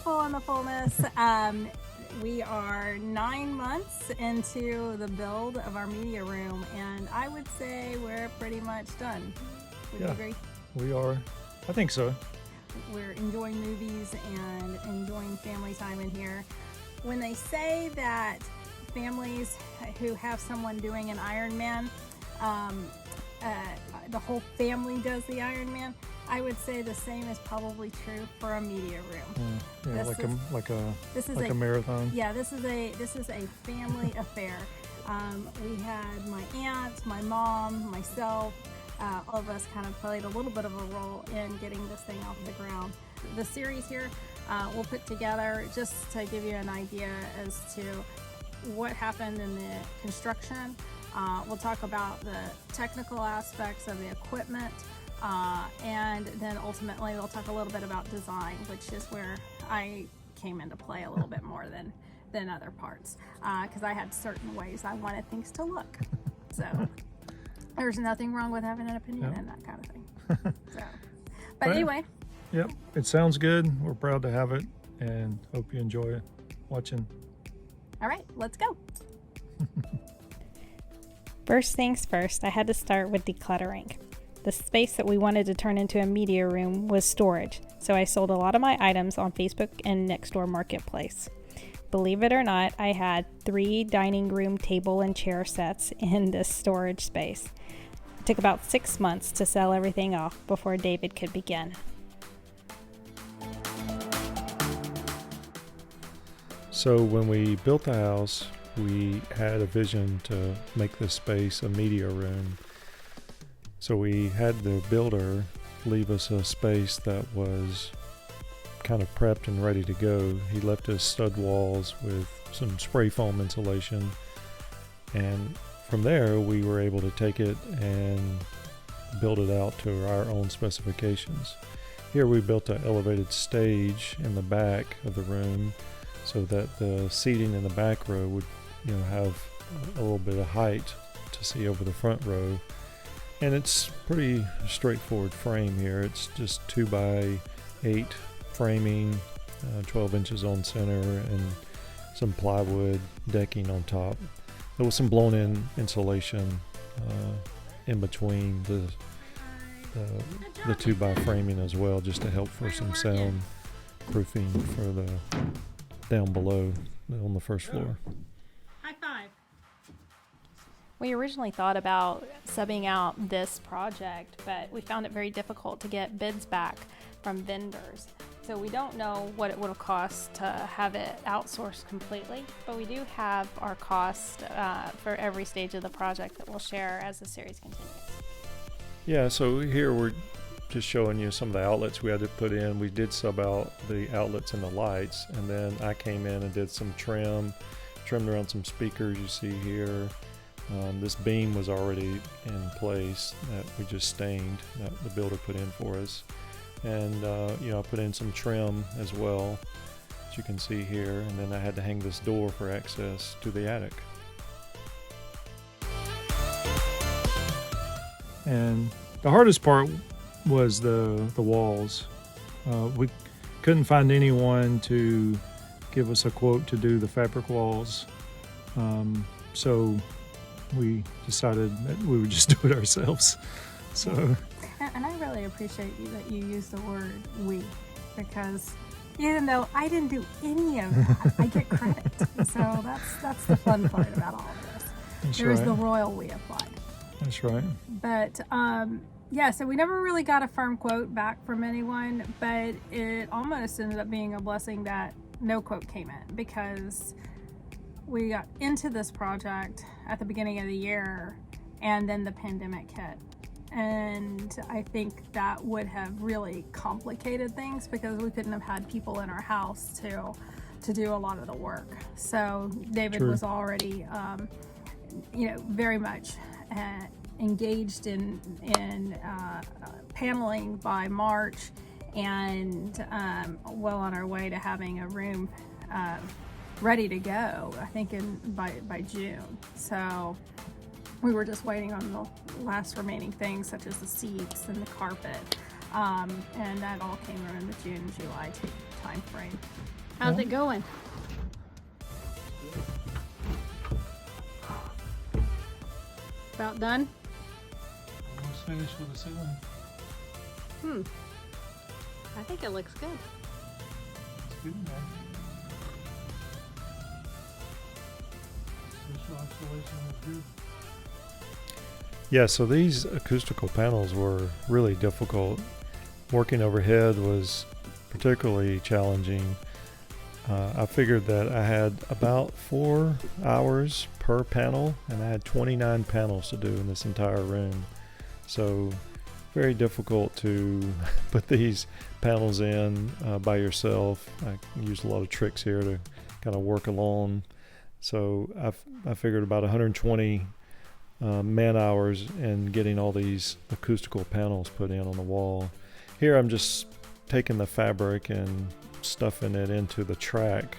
Full on the Fullness. We are 9 months into the build of our media room, and I would say we're pretty much done. Would you agree? We are. I think so. We're enjoying movies and enjoying family time in here. When they say that families who have someone doing an Ironman, the whole family does the Ironman, I would say the same is probably true for a media room. Yeah, like a marathon. Yeah, this is a family affair. We had my aunt, my mom, myself, all of us kind of played a little bit of a role in getting this thing off the ground. The series here we'll put together just to give you an idea as to what happened in the construction. We'll talk about the technical aspects of the equipment, and then ultimately we'll talk a little bit about design, which is where I came into play a little bit more than other parts, because I had certain ways I wanted things to look. So there's nothing wrong with having an opinion and that kind of thing. So, but anyway. Yep, it sounds good. We're proud to have it and hope you enjoy watching. All right, let's go. First things first, I had to start with decluttering. The space that we wanted to turn into a media room was storage, so I sold a lot of my items on Facebook and Nextdoor Marketplace. Believe it or not, I had 3 dining room table and chair sets in this storage space. It took about 6 months to sell everything off before David could begin. So when we built the house, we had a vision to make this space a media room. So we had the builder leave us a space that was kind of prepped and ready to go. He left us stud walls with some spray foam insulation, and from there we were able to take it and build it out to our own specifications. Here we built an elevated stage in the back of the room so that the seating in the back row would have a little bit of height to see over the front row. And it's pretty straightforward frame here. It's just 2x8 framing, 12 inches on center, and some plywood decking on top. There was some blown in insulation in between the 2x framing as well, just to help for some sound proofing for the down below on the first floor. High five. We originally thought about subbing out this project, but we found it very difficult to get bids back from vendors. So we don't know what it would have cost to have it outsourced completely, but we do have our cost for every stage of the project that we'll share as the series continues. Yeah, so here we're just showing you some of the outlets we had to put in. We did sub out the outlets and the lights, and then I came in and did some trimmed around some speakers you see here. This beam was already in place that we just stained, that the builder put in for us. And I put in some trim as well, as you can see here, and then I had to hang this door for access to the attic. And the hardest part was the walls. We couldn't find anyone to give us a quote to do the fabric walls, so we decided that we would just do it ourselves. So. And I really appreciate that you use the word "we," because even though I didn't do any of that, I get credit. So that's the fun part about all of this. There's the royal we applied. That's right. But so we never really got a firm quote back from anyone, but it almost ended up being a blessing that no quote came in, because we got into this project at the beginning of the year and then the pandemic hit. And I think that would have really complicated things, because we couldn't have had people in our house to do a lot of the work. So David was already, very much engaged in paneling by March, and well on our way to having a room ready to go, I think by June. So we were just waiting on the last remaining things, such as the seats and the carpet. And that all came around the June, July time frame. How's it going? About done? Almost finished with the ceiling. I think it looks good. It's good, man. Social isolation is good. Yeah, so these acoustical panels were really difficult. Working overhead was particularly challenging. I figured that I had about 4 hours per panel, and I had 29 panels to do in this entire room. So very difficult to put these panels in by yourself. I used a lot of tricks here to kind of work along. So I figured about 120 man hours in getting all these acoustical panels put in on the wall. Here I'm just taking the fabric and stuffing it into the track,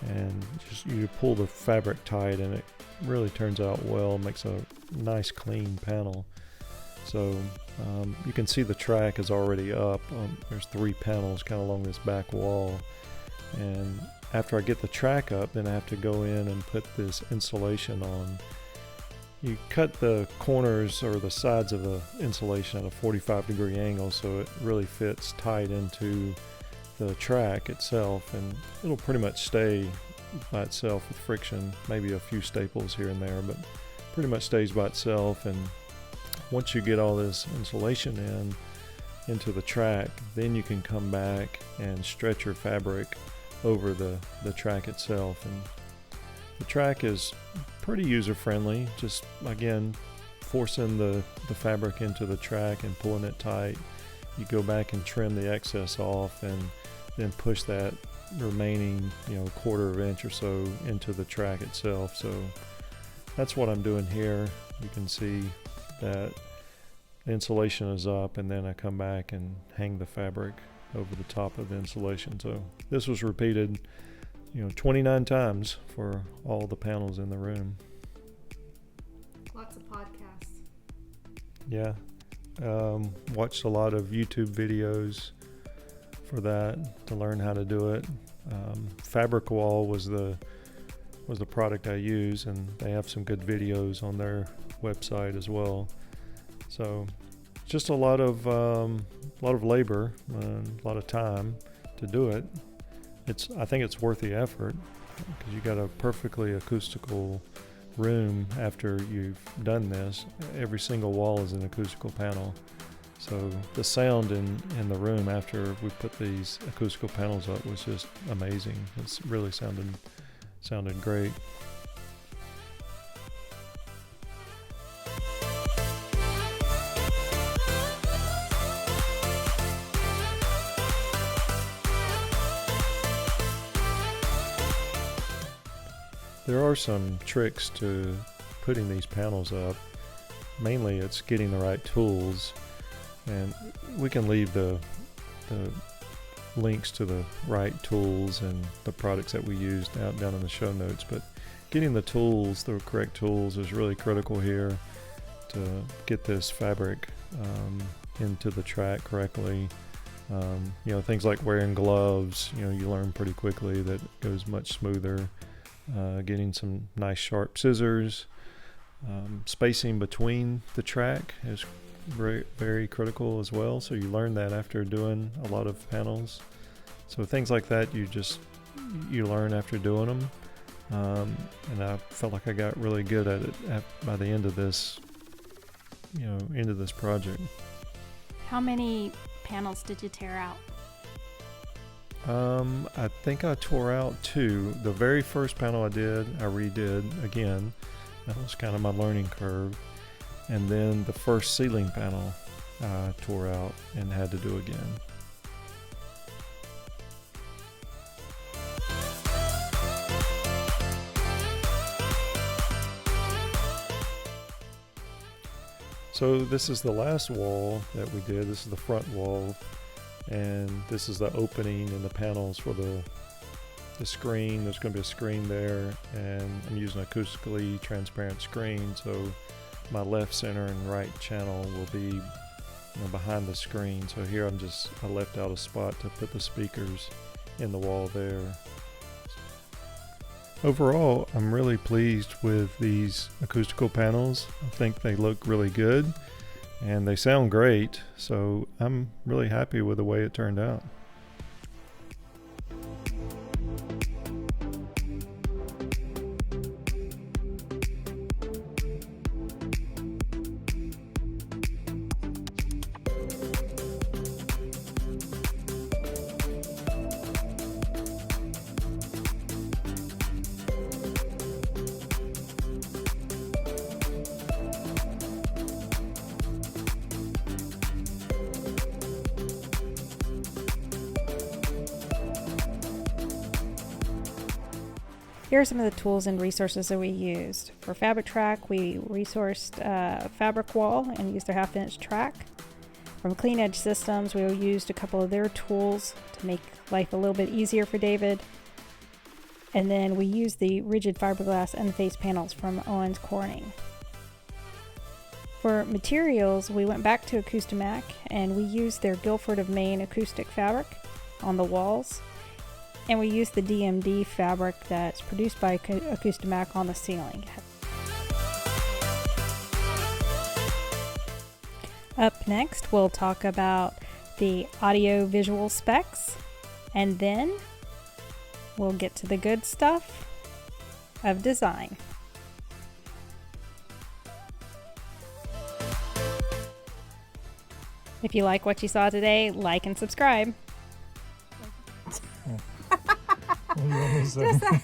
and just you pull the fabric tight and it really turns out well, makes a nice clean panel. So you can see the track is already up. There's 3 panels kind of along this back wall, and after I get the track up, then I have to go in and put this insulation on. You cut the corners or the sides of the insulation at a 45-degree angle so it really fits tight into the track itself, and it'll pretty much stay by itself with friction, maybe a few staples here and there, but pretty much stays by itself. And once you get all this insulation into the track, then you can come back and stretch your fabric over the track itself. And the track is pretty user-friendly, just again forcing the fabric into the track and pulling it tight. You go back and trim the excess off and then push that remaining 1/4 inch or so into the track itself. So that's what I'm doing here. You can see that the insulation is up, and then I come back and hang the fabric over the top of the insulation. So this was repeated 29 times for all the panels in the room. Lots of podcasts. Yeah. Watched a lot of YouTube videos for that to learn how to do it. Fabric Wall was the product I use, and they have some good videos on their website as well. So just a lot of labor and a lot of time to do it. I think it's worth the effort, because you got a perfectly acoustical room after you've done this. Every single wall is an acoustical panel. So the sound in the room after we put these acoustical panels up was just amazing. It's really sounded great. There are some tricks to putting these panels up. Mainly it's getting the right tools, and we can leave the links to the right tools and the products that we used down in the show notes. But getting the correct tools is really critical here to get this fabric into the track correctly. Things like wearing gloves, you learn pretty quickly that it goes much smoother. Getting some nice sharp scissors. Spacing between the track is very, very critical as well. So you learn that after doing a lot of panels. So things like that you learn after doing them. And I felt like I got really good at it by the end of this, project. How many panels did you tear out? I think I tore out 2. The very first panel I redid again. That was kind of my learning curve. And then the first ceiling panel I tore out and had to do again. So this is the last wall that we did. This is the front wall. And this is the opening in the panels for the screen. There's going to be a screen there, and I'm using an acoustically transparent screen, so my left, center, and right channel will be behind the screen. So here I left out a spot to put the speakers in the wall there. Overall, I'm really pleased with these acoustical panels. I think they look really good and they sound great. So I'm really happy with the way it turned out. Here are some of the tools and resources that we used. For Fabric Track, we resourced Fabric Wall and used their 1/2-inch track. From Clean Edge Systems, we used a couple of their tools to make life a little bit easier for David. And then we used the rigid fiberglass end face panels from Owens Corning. For materials, we went back to Acoustimac and we used their Guilford of Maine acoustic fabric on the walls. And we used the DMD fabric that's produced by Acoustimac on the ceiling. Up next, we'll talk about the audio visual specs, and then we'll get to the good stuff of design. If you like what you saw today, like and subscribe. What do you want me to say?